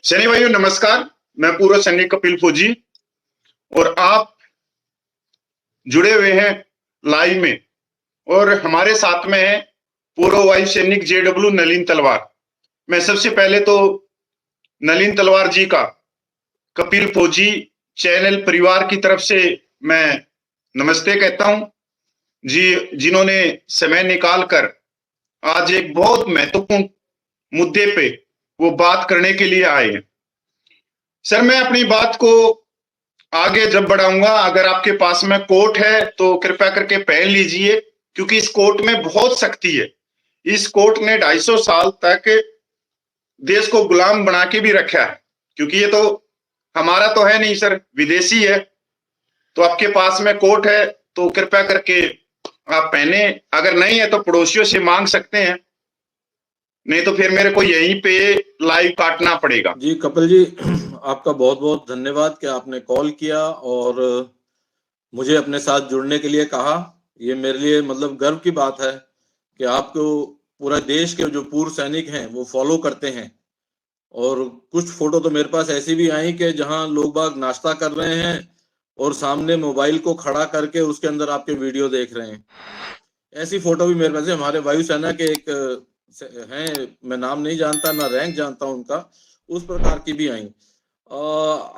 सैनिक भाइयों नमस्कार। मैं पूर्व सैनिक कपिल फौजी और आप जुड़े हुए हैं लाइव में और हमारे साथ में है पूर्व वायु सैनिक जेडब्ल्यू नलिन तलवार। मैं सबसे पहले तो नलिन तलवार जी का कपिल फौजी चैनल परिवार की तरफ से मैं नमस्ते कहता हूं जी, जिन्होंने समय निकाल कर आज एक बहुत महत्वपूर्ण मुद्दे पे वो बात करने के लिए आए हैं। सर, मैं अपनी बात को आगे जब बढ़ाऊंगा, अगर आपके पास में कोट है तो कृपया करके पहन लीजिए, क्योंकि इस कोट में बहुत शक्ति है। इस कोट ने 250 साल तक देश को गुलाम बना के भी रखा है, क्योंकि ये तो हमारा तो है नहीं सर, विदेशी है। तो आपके पास में कोट है तो कृपया करके आप पहने, अगर नहीं है तो पड़ोसियों से मांग सकते हैं, नहीं तो फिर मेरे को यहीं पे लाइव काटना पड़ेगा। जी कपिल जी, आपका बहुत बहुत धन्यवाद कि आपने कॉल किया और मुझे अपने साथ जुड़ने के लिए कहा। ये मेरे लिए मतलब गर्व की बात है कि आपको पूरा देश के जो पूर्व सैनिक हैं वो फॉलो करते हैं। और कुछ फोटो तो मेरे पास ऐसी भी आई कि जहां लोग बाग नाश्ता कर रहे हैं और सामने मोबाइल को खड़ा करके उसके अंदर आपके वीडियो देख रहे हैं। ऐसी फोटो भी मेरे पास है। हमारे वायुसेना के एक हैं, मैं नाम नहीं जानता ना रैंक जानता हूं उनका, उस प्रकार की भी आई।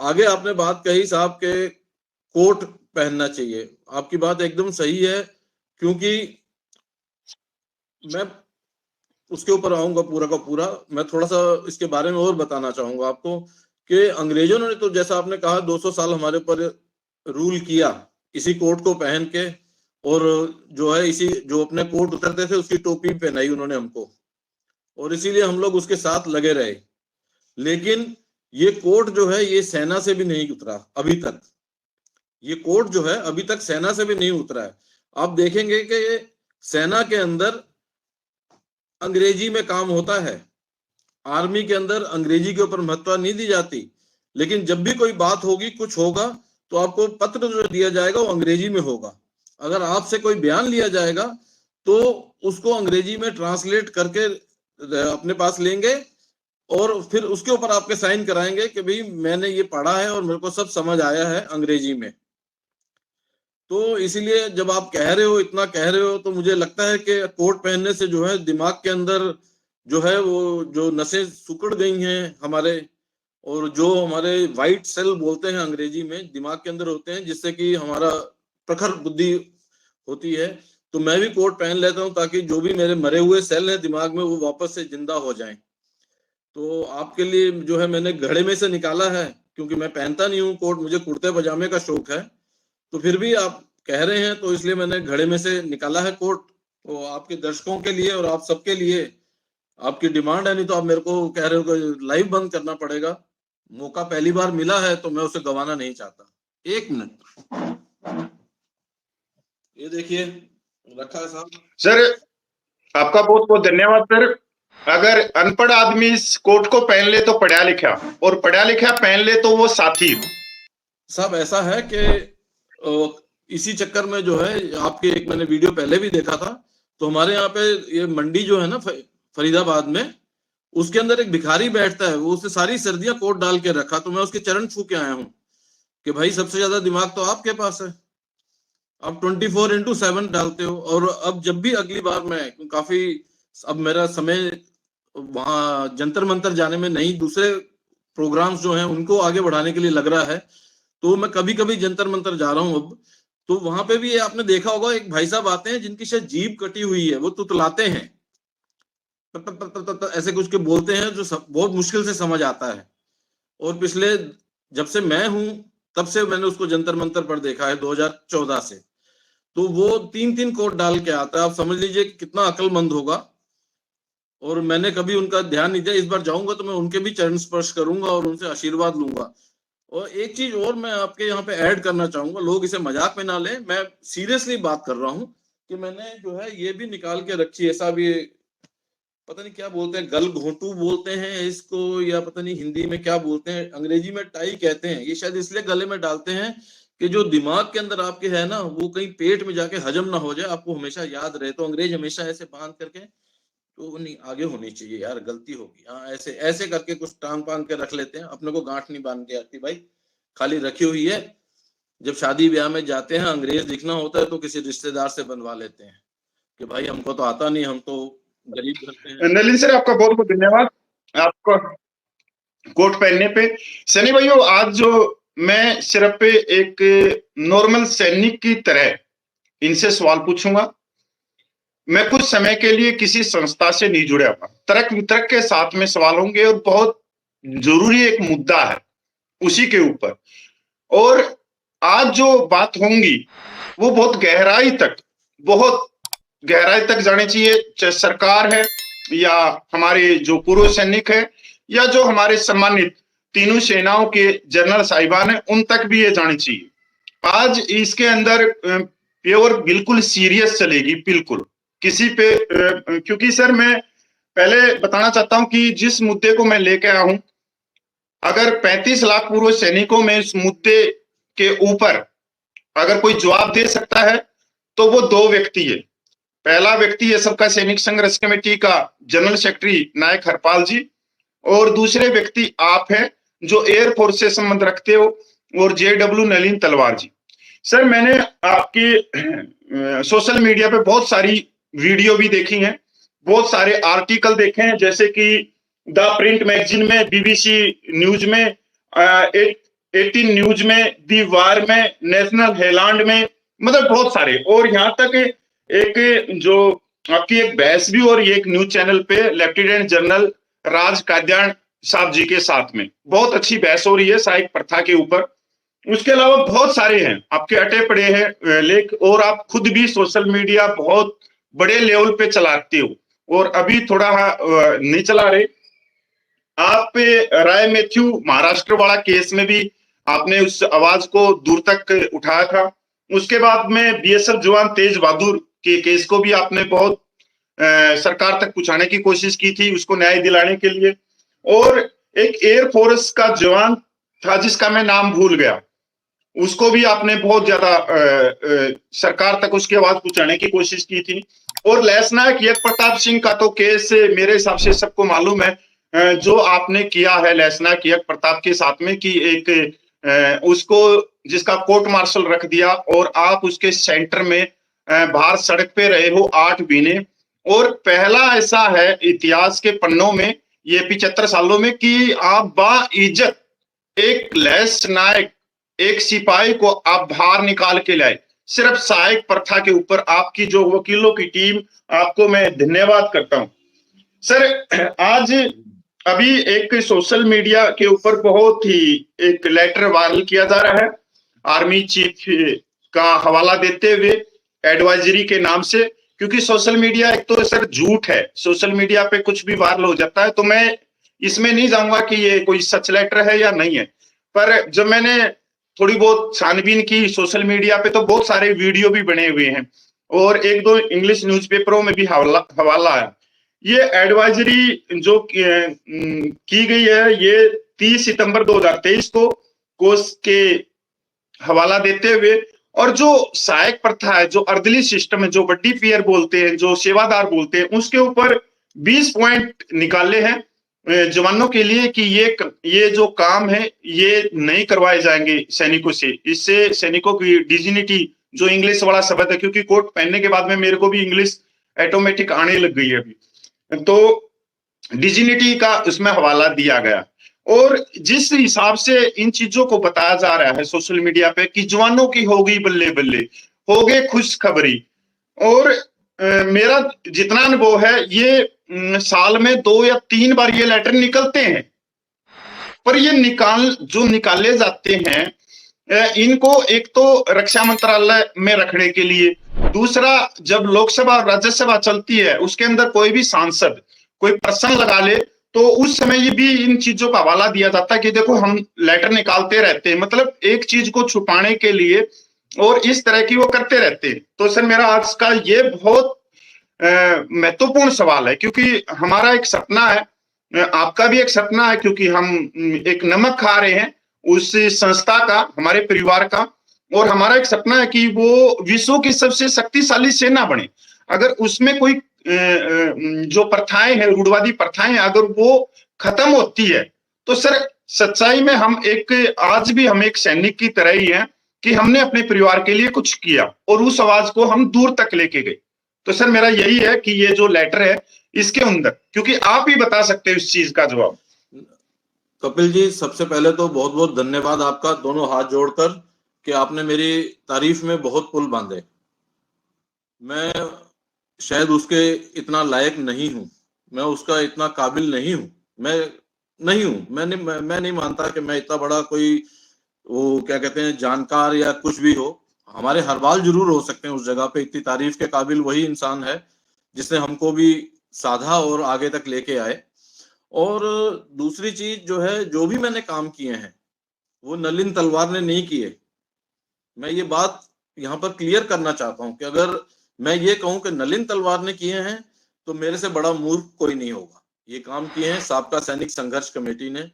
आगे आपने बात कही साहब के कोट पहनना चाहिए। आपकी बात एकदम सही है, क्योंकि मैं उसके ऊपर आऊंगा पूरा का पूरा। मैं थोड़ा सा इसके बारे में और बताना चाहूंगा आपको कि अंग्रेजों ने तो जैसा आपने कहा 200 साल हमारे ऊपर रूल किया इसी कोट को पहन के। और जो है इसी जो अपने कोट उतरते थे उसकी टोपी पहनाई उन्होंने हमको, और इसीलिए हम लोग उसके साथ लगे रहे। लेकिन ये कोट जो है ये सेना से भी नहीं उतरा अभी तक। ये कोट जो है अभी तक सेना से भी नहीं उतरा है। आप देखेंगे कि ये सेना के अंदर अंग्रेजी में काम होता है, आर्मी के अंदर अंग्रेजी के ऊपर महत्व नहीं दी जाती। लेकिन जब भी कोई बात होगी, कुछ होगा, तो आपको पत्र जो दिया जाएगा वो अंग्रेजी में होगा। अगर आपसे कोई बयान लिया जाएगा तो उसको अंग्रेजी में ट्रांसलेट करके अपने पास लेंगे और फिर उसके ऊपर आपके साइन कराएंगे कि भाई मैंने ये पढ़ा है और मेरे को सब समझ आया है अंग्रेजी में। तो इसीलिए जब आप कह रहे हो, इतना कह रहे हो, तो मुझे लगता है कि कोट पहनने से जो है दिमाग के अंदर जो है वो जो नसें सिकुड़ गई हैं हमारे, और जो हमारे वाइट सेल बोलते हैं अंग्रेजी में, दिमाग के अंदर होते हैं, जिससे कि हमारा प्रखर बुद्धि होती है। तो मैं भी कोट पहन लेता हूँ ताकि जो भी मेरे मरे हुए सेल हैं दिमाग में वो वापस से जिंदा हो जाएं। तो आपके लिए जो है मैंने घड़े में से निकाला है, क्योंकि मैं पहनता नहीं हूँ कोट, मुझे कुर्ते पजामे का शौक है। तो फिर भी आप कह रहे हैं तो इसलिए मैंने घड़े में से निकाला है कोट। तो आपके दर्शकों के लिए और आप सबके लिए आपकी डिमांड है, नहीं तो आप मेरे को कह रहे हो कि लाइव बंद करना पड़ेगा। मौका पहली बार मिला है तो मैं उसे गंवाना नहीं चाहता। एक मिनट, ये देखिए रखा है साहब। सर, आपका बहुत बहुत धन्यवाद सर। अगर अनपढ़ आदमी इस कोट को पहन ले तो पढ़ा लिखा, और पढ़ा लिखा पहन ले तो वो साथी। साहब ऐसा है कि इसी चक्कर में जो है आपके एक मैंने वीडियो पहले भी देखा था। तो हमारे यहाँ पे ये मंडी जो है ना फरीदाबाद में, उसके अंदर एक भिखारी बैठता है, वो उसने सारी सर्दियां कोट डाल के रखा। तो मैं उसके चरण छू के आया हूँ कि भाई सबसे ज्यादा दिमाग तो आपके पास है, आप 24/7 डालते हो। और अब जब भी अगली बार मैं काफी, अब मेरा समय वहां जंतर मंतर जाने में नहीं, दूसरे प्रोग्राम्स जो हैं उनको आगे बढ़ाने के लिए लग रहा है, तो मैं कभी कभी जंतर मंतर जा रहा हूँ अब। तो वहां पे भी ये आपने देखा होगा, एक भाई साहब आते हैं जिनकी शायद जीभ कटी हुई है, वो तुतलाते हैं, ऐसे कुछ के बोलते हैं जो बहुत मुश्किल से समझ आता है। और पिछले जब से मैं हूं तब से मैंने उसको जंतर मंतर पर देखा है, 2014 से। तो वो 3-3 कोट डाल के आता है, आप समझ लीजिए कि कितना अक्लमंद होगा। और मैंने कभी उनका ध्यान नहीं दिया। इस बार जाऊंगा तो मैं उनके भी चरण स्पर्श करूंगा और उनसे आशीर्वाद लूंगा। और एक चीज और मैं आपके यहाँ पे ऐड करना चाहूंगा, लोग इसे मजाक में ना लें, मैं सीरियसली बात कर रहा हूँ कि मैंने जो है ये भी निकाल के रखी है। ऐसा भी पता नहीं क्या बोलते हैं, गल घोंटू बोलते हैं इसको, या पता नहीं हिंदी में क्या बोलते हैं, अंग्रेजी में टाई कहते हैं। ये शायद इसलिए गले में डालते हैं कि जो दिमाग के अंदर आपके है ना, वो कहीं पेट में जाके हजम ना हो जाए, आपको हमेशा याद रहे। तो अंग्रेज हमेशा ऐसे बांध करके तो नहीं आगे होनी चाहिए यार, गलती होगी। हाँ, ऐसे ऐसे करके कुछ टांग पांग के रख लेते हैं, अपने को गांठ नहीं बांध के आती भाई, खाली रखी हुई है। जब शादी ब्याह में जाते हैं, अंग्रेज दिखना होता है तो किसी रिश्तेदार से बनवा लेते हैं कि भाई हमको तो आता नहीं, हम तो गरीब घर से हैं। नलिन सर, आपका बहुत बहुत धन्यवाद आपका कोट पहनने पे। सनी भाइयों, आज जो मैं सिर्फ एक नॉर्मल सैनिक की तरह इनसे सवाल पूछूंगा। मैं कुछ समय के लिए किसी संस्था से नहीं जुड़ा हुआ, तर्क वितर्क के साथ में सवाल होंगे और बहुत जरूरी एक मुद्दा है उसी के ऊपर। और आज जो बात होंगी वो बहुत गहराई तक जानी चाहिए, चाहे सरकार है या हमारे जो पूर्व सैनिक है या जो हमारे सम्मानित तीनों सेनाओं के जनरल साहिबान है, उन तक भी ये जानी चाहिए। आज इसके अंदर प्योर बिल्कुल सीरियस चलेगी, बिल्कुल किसी पे क्योंकि सर मैं पहले बताना चाहता हूं कि जिस मुद्दे को मैं लेके आया हूं, अगर 35 लाख पूर्व सैनिकों में इस मुद्दे के ऊपर अगर कोई जवाब दे सकता है तो वो दो व्यक्ति है। पहला व्यक्ति है सबका सैनिक संघर्ष कमेटी का जनरल सेक्रेटरी नायक हरपाल जी, और दूसरे व्यक्ति आप हैं जो एयरफोर्स से संबंध रखते हो, और JW नलिन तलवार जी। सर मैंने आपकी सोशल मीडिया पे बहुत सारी वीडियो भी देखी हैं, बहुत सारे आर्टिकल देखे हैं, जैसे कि द प्रिंट मैगजीन में, BBC न्यूज में, 18 न्यूज में, दी वार में, नेशनल हेराल्ड में, मतलब बहुत सारे। और यहाँ तक एक जो आपकी एक बहस भी हो रही है एक न्यूज चैनल पे लेफ्टिनेंट जनरल राज काद्यान साहब जी के साथ में, बहुत अच्छी बहस हो रही है सहायक प्रथा के ऊपर। उसके अलावा बहुत सारे हैं आपके अटे पड़े हैं लेख, और आप खुद भी सोशल मीडिया बहुत बड़े लेवल पे चलाते हो, और अभी थोड़ा नहीं चला रहे। आप राय मैथ्यू महाराष्ट्र वाला केस में भी आपने उस आवाज को दूर तक उठाया था। उसके बाद में BSF जवान तेज बहादुर के केस को भी आपने बहुत सरकार तक पहुंचाने की कोशिश की थी, उसको न्याय दिलाने के लिए। और एक एयरफोर्स का जवान था जिसका मैं नाम भूल गया, उसको भी आपने बहुत ज्यादा सरकार तक उसकी आवाज पहुंचाने की कोशिश की थी। और लेसनायक यज्ञ प्रताप सिंह का तो केस मेरे हिसाब से सबको मालूम है, जो आपने किया है लेसनायक यज्ञ प्रताप के साथ में, कि एक उसको जिसका कोर्ट मार्शल रख दिया और आप उसके सेंटर में बाहर सड़क पे रहे हो 8 महीने। और पहला ऐसा है इतिहास के पन्नों में ये 75 सालों में कि आप बाइज्जत एक लैस नायक एक सिपाही को आप बाहर निकाल के लाए, सिर्फ सहायक प्रथा के ऊपर। आपकी जो वकीलों की टीम, आपको मैं धन्यवाद करता हूं। सर आज अभी एक सोशल मीडिया के ऊपर बहुत ही एक लेटर वायरल किया जा रहा है आर्मी चीफ का हवाला देते हुए एडवाइजरी के नाम से, क्योंकि सोशल मीडिया एक तो सर झूठ है, सोशल मीडिया पे कुछ भी वायरल हो जाता है। तो मैं इसमें नहीं जाऊंगा कि ये कोई सच लेटर है या नहीं है, पर जब मैंने थोड़ी बहुत छानबीन की सोशल मीडिया पे तो बहुत सारे वीडियो भी बने हुए हैं, और एक दो इंग्लिश न्यूज़पेपरों में भी हवाला है। ये एडवाइजरी जो की गई है ये 30 सितंबर 2023 को कोष के हवाला देते हुए, और जो सहायक प्रथा है, जो अर्दली सिस्टम है, जो बड्डी पियर बोलते हैं, जो सेवादार बोलते हैं, उसके ऊपर 20 पॉइंट निकाले हैं जवानों के लिए कि ये जो काम है ये नहीं करवाए जाएंगे सैनिकों से। इससे सैनिकों की डिग्निटी, जो इंग्लिश वाला शब्द है, क्योंकि कोट पहनने के बाद में मेरे को भी इंग्लिश ऑटोमेटिक आने लग गई है अभी, तो डिग्निटी का उसमें हवाला दिया गया। और जिस हिसाब से इन चीजों को बताया जा रहा है सोशल मीडिया पे कि जवानों की होगी बल्ले बल्ले, हो गए खुशखबरी। और मेरा जितना अनुभव है ये साल में 2 या 3 बार ये लेटर निकलते हैं, पर ये निकाले जाते हैं इनको एक तो रक्षा मंत्रालय में रखने के लिए, दूसरा जब लोकसभा और राज्यसभा चलती है उसके अंदर कोई भी सांसद कोई प्रश्न लगा ले तो उस समय ये भी इन चीजों का हवाला दिया जाता है कि देखो हम लेटर निकालते रहते हैं, मतलब एक चीज को छुपाने के लिए, और इस तरह की वो करते रहते हैं। तो सर मेरा आज का ये बहुत महत्वपूर्ण सवाल है, क्योंकि हमारा एक सपना है, आपका भी एक सपना है, क्योंकि हम एक नमक खा रहे हैं उस संस्था का, हमारे परिवार का, और हमारा एक सपना है कि वो विश्व की सबसे शक्तिशाली सेना बने। अगर उसमें कोई जो प्रथाएं हैं, रूढ़वादी प्रथाएं, अगर वो खत्म होती है तो सर सच्चाई में हम आज भी हम एक सैनिक की तरह ही हैं कि हमने अपने परिवार के लिए कुछ किया और उस आवाज को हम दूर तक लेके गए। तो सर मेरा यही है कि ये जो लेटर है इसके अंदर, क्योंकि आप ही बता सकते हो इस चीज का जवाब। कपिल जी, सबसे पहले तो बहुत बहुत धन्यवाद आपका, दोनों हाथ जोड़कर, कि आपने मेरी तारीफ में बहुत पुल बांधे। मैं शायद उसके इतना लायक नहीं हूं, मैं उसका इतना काबिल नहीं हूं, मैं नहीं हूं, मैं नहीं मानता कि मैं इतना बड़ा कोई, वो क्या कहते हैं, जानकार या कुछ भी हो। हमारे हरबाल जरूर हो सकते हैं उस जगह पे, इतनी तारीफ के काबिल वही इंसान है जिसने हमको भी साधा और आगे तक लेके आए। और दूसरी चीज जो है, जो भी मैंने काम किए हैं वो नलिन तलवार ने नहीं किए। मैं ये बात यहाँ पर क्लियर करना चाहता हूँ कि अगर मैं ये कहूँ कि नलिन तलवार ने किए हैं तो मेरे से बड़ा मूर्ख कोई नहीं होगा। ये काम किए हैं साबका सैनिक संघर्ष कमेटी ने,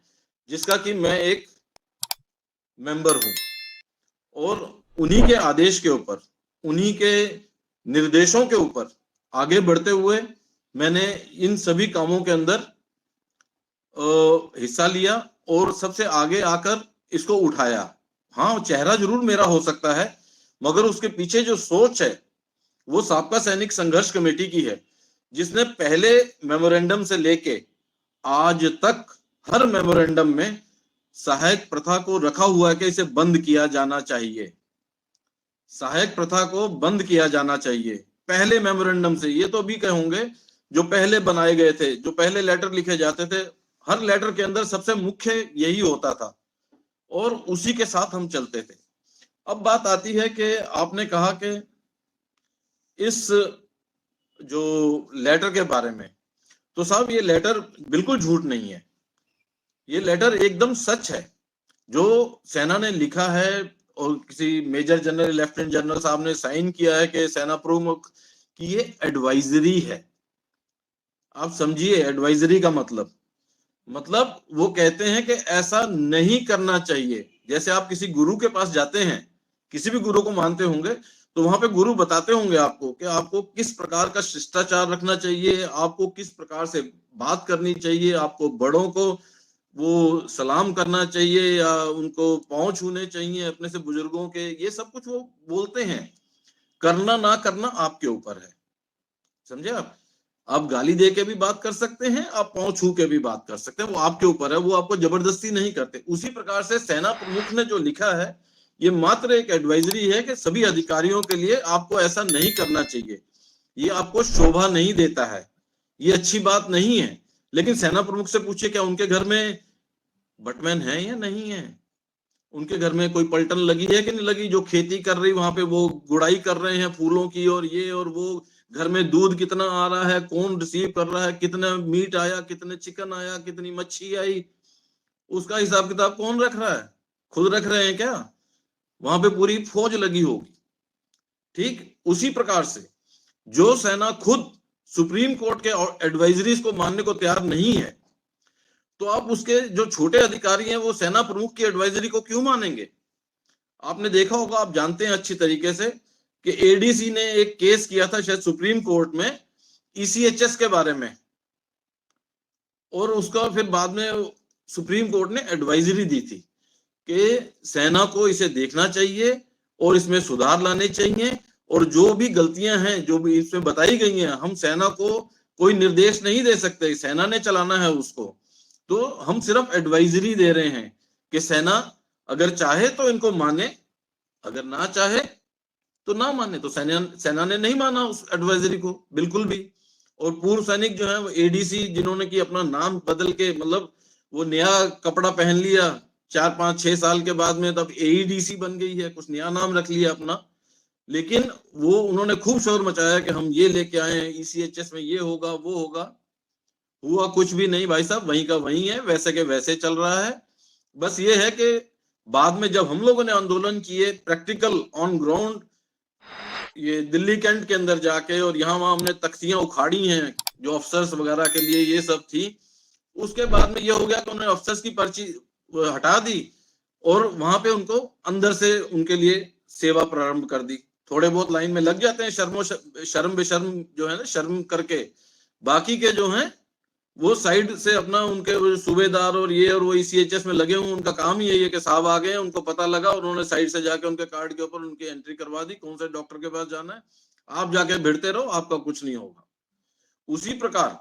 जिसका कि मैं एक मेंबर हूं, और उन्हीं के आदेश के ऊपर, उन्हीं के निर्देशों के ऊपर आगे बढ़ते हुए मैंने इन सभी कामों के अंदर हिस्सा लिया और सबसे आगे आकर इसको उठाया। हाँ, चेहरा जरूर मेरा हो सकता है, मगर उसके पीछे जो सोच है वो साबका सैनिक संघर्ष कमेटी की है, जिसने पहले मेमोरेंडम से लेके आज तक हर मेमोरेंडम में सहायक प्रथा को रखा हुआ है कि इसे बंद किया जाना चाहिए। सहायक प्रथा को बंद किया जाना चाहिए पहले मेमोरेंडम से। ये तो भी कहूंगे, जो पहले बनाए गए थे, जो पहले लेटर लिखे जाते थे, हर लेटर के अंदर सबसे मुख्य यही होता था और उसी के साथ हम चलते थे। अब बात आती है कि आपने कहा कि इस जो लेटर के बारे में, तो साहब ये लेटर बिल्कुल झूठ नहीं है, ये लेटर एकदम सच है। जो सेना ने लिखा है और किसी मेजर जनरल, लेफ्टिनेंट जनरल साहब ने साइन किया है कि सेना प्रमुख की ये एडवाइजरी है। आप समझिए एडवाइजरी का मतलब वो कहते हैं कि ऐसा नहीं करना चाहिए। जैसे आप किसी गुरु के पास जाते हैं, किसी भी गुरु को मानते होंगे, तो वहां पे गुरु बताते होंगे आपको कि आपको किस प्रकार का शिष्टाचार रखना चाहिए, आपको किस प्रकार से बात करनी चाहिए, आपको बड़ों को वो सलाम करना चाहिए या उनको पांव छूने चाहिए अपने से बुजुर्गों के, ये सब कुछ वो बोलते हैं। करना ना करना आपके ऊपर है, समझे आप गाली दे के भी बात कर सकते हैं, आप पांव छू के भी बात कर सकते हैं, वो आपके ऊपर है, वो आपको जबरदस्ती नहीं करते। उसी प्रकार से सेना प्रमुख ने जो लिखा है, ये मात्र एक एडवाइजरी है कि सभी अधिकारियों के लिए आपको ऐसा नहीं करना चाहिए, ये आपको शोभा नहीं देता है, ये अच्छी बात नहीं है। लेकिन सेना प्रमुख से पूछिए क्या उनके घर में बटमैन है या नहीं है, उनके घर में कोई पलटन लगी है कि नहीं लगी, जो खेती कर रही वहां पे वो गुड़ाई कर रहे हैं फूलों की और ये और वो, घर में दूध कितना आ रहा है, कौन रिसीव कर रहा है, कितना मीट आया, कितने चिकन आया, कितनी मच्छी आई, उसका हिसाब किताब कौन रख रहा है? खुद रख रहे हैं क्या? वहां पे पूरी फौज लगी होगी। ठीक उसी प्रकार से जो सेना खुद सुप्रीम कोर्ट के एडवाइजरीज को मानने को तैयार नहीं है, तो आप उसके जो छोटे अधिकारी हैं वो सेना प्रमुख की एडवाइजरी को क्यों मानेंगे? आपने देखा होगा, आप जानते हैं अच्छी तरीके से कि एडीसी ने एक केस किया था शायद सुप्रीम कोर्ट में ईसीएचएस के बारे में, और उसका फिर बाद में सुप्रीम कोर्ट ने एडवाइजरी दी थी कि सेना को इसे देखना चाहिए और इसमें सुधार लाने चाहिए, और जो भी गलतियां हैं जो भी इसमें बताई गई हैं, हम सेना को कोई निर्देश नहीं दे सकते, सेना ने चलाना है उसको, तो हम सिर्फ एडवाइजरी दे रहे हैं कि सेना अगर चाहे तो इनको माने, अगर ना चाहे तो ना माने। तो सेना ने नहीं माना उस एडवाइजरी को बिल्कुल भी। और पूर्व सैनिक जो है वो एडीसी, जिन्होंने की अपना नाम बदल के, मतलब वो नया कपड़ा पहन लिया 4-5-6 साल के बाद में, तब एईडीसी बन गई है, कुछ नया नाम रख लिया अपना, लेकिन वो उन्होंने खूब शोर मचाया कि हम ये लेके आए हैं, ईसीएचएस में ये होगा वो होगा। हुआ कुछ भी नहीं भाई साहब, वहीं का वहीं है, वैसे के वैसे चल रहा है। बस ये है कि बाद में जब हम लोगों ने आंदोलन किए प्रैक्टिकल ऑन ग्राउंड, ये दिल्ली कैंट के अंदर जाके, और यहाँ वहां हमने तख्तियां उखाड़ी हैं जो अफसर्स वगैरह के लिए ये सब थी, उसके बाद में ये हो गया कि उन्होंने अफसर्स की पर्ची हटा दी और वहां पे उनको अंदर से उनके लिए सेवा प्रारंभ कर दी। थोड़े बहुत लाइन में लग जाते हैं शर्म बेशर्म जो है ना, शर्म करके। बाकी के जो हैं वो साइड से अपना, उनके वो सूबेदार और ये और वो CHS में लगे हुए, उनका काम ही यही है कि साहब आ गए, उनको पता लगा, उन्होंने साइड से जाके उनके कार्ड के ऊपर उनकी एंट्री करवा दी, कौन से डॉक्टर के पास जाना है, आप जाके भिड़ते रहो, आपका कुछ नहीं होगा। उसी प्रकार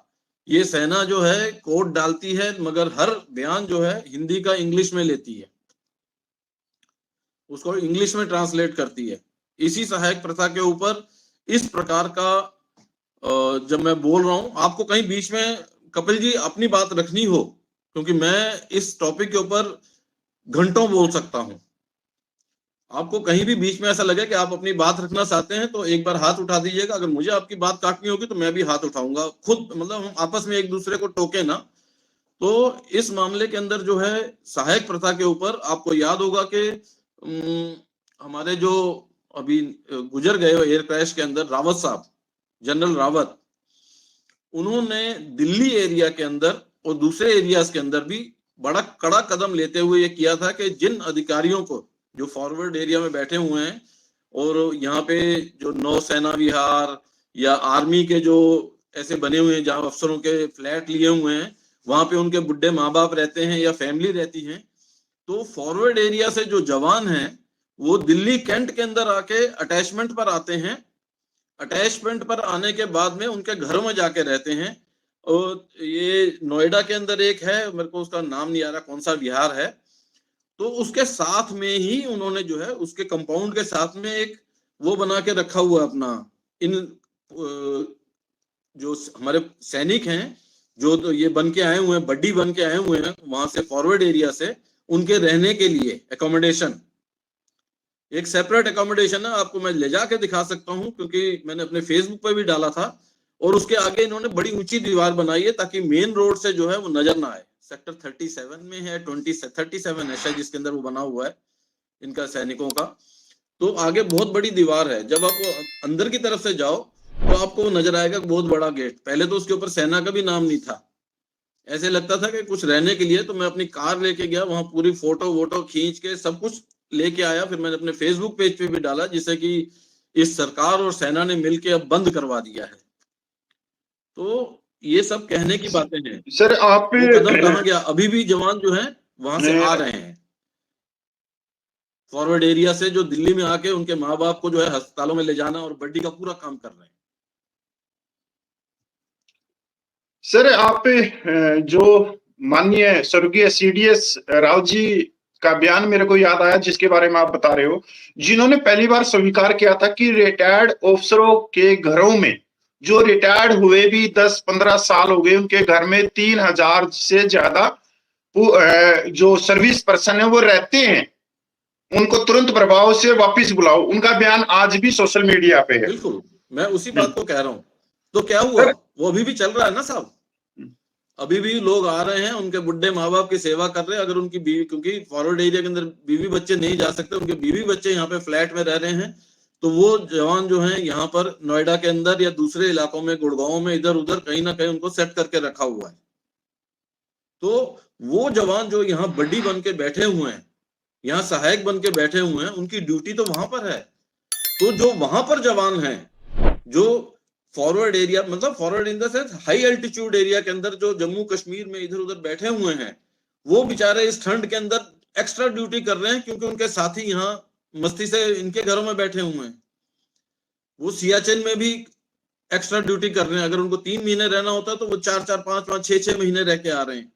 ये सेना जो है कोड डालती है, मगर हर बयान जो है हिंदी का इंग्लिश में लेती है, उसको इंग्लिश में ट्रांसलेट करती है। इसी सहायक प्रथा के ऊपर इस प्रकार का जब मैं बोल रहा हूं, आपको कहीं बीच में कपिल जी अपनी बात रखनी हो, क्योंकि मैं इस टॉपिक के ऊपर घंटों बोल सकता हूं, आपको कहीं भी बीच में ऐसा लगे कि आप अपनी बात रखना चाहते हैं तो एक बार हाथ उठा दीजिएगा। अगर मुझे आपकी बात काटनी होगी तो मैं भी हाथ उठाऊंगा खुद, मतलब हम आपस में एक दूसरे को टोके ना। तो इस मामले के अंदर जो है सहायक प्रथा के ऊपर आपको याद होगा कि हमारे जो अभी गुजर गए एयर क्रैश के अंदर रावत साहब, जनरल रावत, उन्होंने दिल्ली एरिया के अंदर और दूसरे एरियाज के अंदर भी बड़ा कड़ा कदम लेते हुए ये किया था कि जिन अधिकारियों को जो फॉरवर्ड एरिया में बैठे हुए हैं और यहाँ पे जो नौसेना विहार या आर्मी के जो ऐसे बने हुए हैं जहां अफसरों के फ्लैट लिए हुए हैं, वहां पे उनके बुढ़े माँ बाप रहते हैं या फैमिली रहती है, तो फॉरवर्ड एरिया से जो जवान हैं वो दिल्ली कैंट के अंदर आके अटैचमेंट पर आते हैं। अटैचमेंट पर आने के बाद में उनके घरों में जाके रहते हैं। और ये नोएडा के अंदर एक है, मेरे को उसका नाम नहीं आ रहा कौन सा विहार है, तो उसके साथ में ही उन्होंने जो है उसके कंपाउंड के साथ में एक वो बना के रखा हुआ अपना, इन जो हमारे सैनिक हैं जो तो ये बन के आए हुए हैं, बड्डी बन के आए हुए हैं वहां से फॉरवर्ड एरिया से, उनके रहने के लिए एकोमोडेशन, एक सेपरेट एकोमोडेशन है, आपको मैं ले जाके दिखा सकता हूँ क्योंकि मैंने अपने फेसबुक पे भी डाला था। और उसके आगे इन्होंने बड़ी ऊंची दीवार बनाई है ताकि मेन रोड से जो है वो नजर ना आए। सेक्टर 37 में है, 37 है शायद जिसके अंदर वो बना हुआ है इनका सैनिकों का। तो आगे बहुत बड़ी दीवार है, जब आप अंदर की तरफ से जाओ तो आपको वो नजर आएगा बहुत बड़ा गेट। पहले तो उसके ऊपर सेना का भी नाम नहीं था, ऐसे लगता था कि कुछ रहने के लिए। तो मैं अपनी कार लेके गया, वहां पूरी फोटो वोटो खींच के सब कुछ लेके आया, फिर मैंने अपने फेसबुक पेज पे भी डाला, जिससे कि इस सरकार और सेना ने मिलके अब बंद करवा दिया है। तो ये सब कहने की बातें हैं। सर आप वो कदम कहाँ गया? अभी भी जवान जो है वहां से आ रहे हैं फॉरवर्ड एरिया से, जो दिल्ली में आके उनके माँ बाप को जो है अस्पतालों में ले जाना और बड्डी का पूरा काम कर रहे हैं। सर आप जो माननीय स्वर्गीय CDS राव जी का बयान मेरे को याद आया, जिसके बारे में आप बता रहे हो, जिन्होंने पहली बार स्वीकार किया था कि रिटायर्ड ऑफिसरों के घरों में, जो रिटायर्ड हुए भी 10-15 साल हो गए, उनके घर में 3000 से ज्यादा जो सर्विस पर्सन है वो रहते हैं, उनको तुरंत प्रभाव से वापस बुलाओ। उनका बयान आज भी सोशल मीडिया पे है। बिल्कुल, मैं उसी बात को कह रहा हूँ। तो क्या हुआ, वो अभी भी चल रहा है ना साहब, अभी भी लोग आ रहे हैं, उनके बुढ़े माँ बाप की सेवा कर रहे हैं। अगर उनकी बीवी, क्योंकि फॉरवर्ड एरिया के अंदर बीवी बच्चे नहीं जा सकते, उनके बीवी बच्चे यहाँ पे फ्लैट में रह रहे हैं, तो वो जवान जो हैं यहाँ पर नोएडा के अंदर या दूसरे इलाकों में, गुड़गांव में, इधर उधर कहीं ना कहीं उनको सेट करके रखा हुआ है। तो वो जवान जो यहाँ बड्डी बन के बैठे हुए हैं, यहाँ सहायक बन के बैठे हुए हैं, उनकी ड्यूटी तो वहां पर है। तो जो वहां पर जवान हैं, जो फॉरवर्ड एरिया, मतलब forward in the sense high altitude area के अंदर जो जम्मू कश्मीर में इधर उधर बैठे हुए हैं, वो बेचारे इस ठंड के अंदर एक्स्ट्रा ड्यूटी कर रहे हैं, क्योंकि उनके साथी यहाँ मस्ती से इनके घरों में बैठे हुए हैं। वो सियाचिन में भी एक्स्ट्रा ड्यूटी कर रहे हैं। अगर उनको 3 महीने रहना होता है तो वो 4-4, 5-5, 6-6 महीने रह के आ रहे हैं,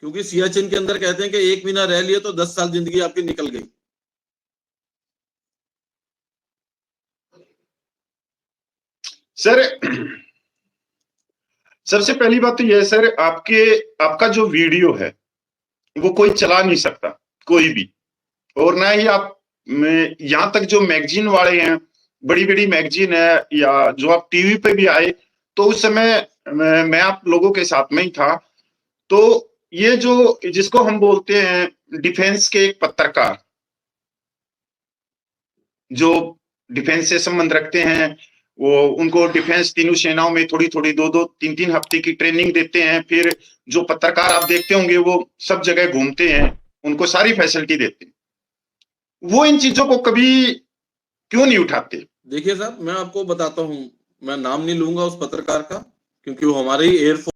क्योंकि सियाचिन के अंदर कहते हैं कि 1 महीना रह लिया तो 10 साल जिंदगी आपकी निकल गई। सर सबसे पहली बात तो यह है सर, आपका जो वीडियो है वो कोई चला नहीं सकता, कोई भी। और ना ही आप यहाँ तक जो मैगजीन वाले हैं, बड़ी बड़ी मैगजीन है, या जो आप टीवी पे भी आए, तो उस समय मैं आप लोगों के साथ में ही था। तो ये जो जिसको हम बोलते हैं डिफेंस के एक पत्रकार, जो डिफेंस से संबंध रखते हैं, वो उनको डिफेंस तीनों सेनाओं में थोड़ी थोड़ी 2-2, 3-3 हफ्ते की ट्रेनिंग देते हैं। फिर जो पत्रकार आप देखते होंगे वो सब जगह घूमते हैं, उनको सारी फैसिलिटी देते हैं। वो इन चीजों को कभी क्यों नहीं उठाते? देखिए साहब, मैं आपको बताता हूँ, मैं नाम नहीं लूंगा उस पत्रकार का, क्योंकि वो हमारे ही एयरफोर्स